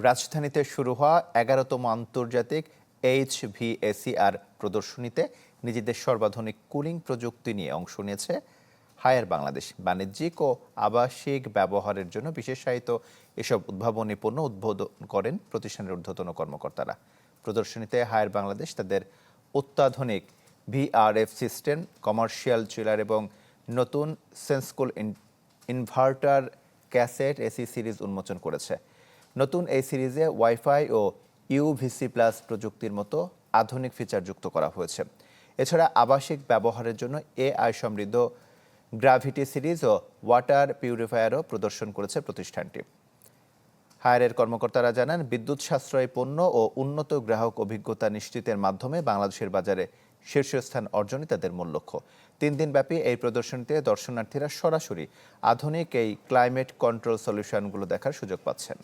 রাজধানীতে শুরু হওয়া 11তম আন্তর্জাতিক HVACR প্রদর্শনীতে নিজেদের সর্বাধুনিক কুলিং প্রযুক্তি নিয়ে অংশ নিয়েছে হায়ার বাংলাদেশ। বাণিজ্যিক ও আবাসিক ব্যবহারের জন্য বিশেষায়িত এসব উদ্ভাবনী পণ্য উদ্বোধন করেন প্রতিষ্ঠানের ঊর্ধ্বতন কর্মকর্তারা। প্রদর্শনীতে হায়ার বাংলাদেশ তাদের অত্যাধুনিক VRF সিস্টেম, কমার্শিয়াল চিলার এবং নতুন সেন্সকুল ইনভার্টার ক্যাসেট এসি সিরিজ উন্মোচন করেছে। নতুন এই সিরিজে ওয়াইফাই ও UVC+ প্রযুক্তির মতো আধুনিক ফিচার যুক্ত করা হয়েছে। এছাড়া আবাসিক ব্যবহারের জন্য AI সমৃদ্ধ গ্র্যাভিটি সিরিজ ও ওয়াটার পিউরিফায়ারও প্রদর্শন করেছে প্রতিষ্ঠানটি। হায়ারের কর্মকর্তারা জানান, বিদ্যুৎ সাশ্রয়ী পণ্য ও উন্নত গ্রাহক অভিজ্ঞতা নিশ্চিতের মাধ্যমে বাংলাদেশের বাজারে শীর্ষস্থান অর্জনই তাদের মূল লক্ষ্য। 3 দিনব্যাপী এই প্রদর্শনীতে দর্শনার্থীরা সরাসরি আধুনিক এই ক্লাইমেট কন্ট্রোল সলিউশনগুলো দেখার সুযোগ পাচ্ছেন।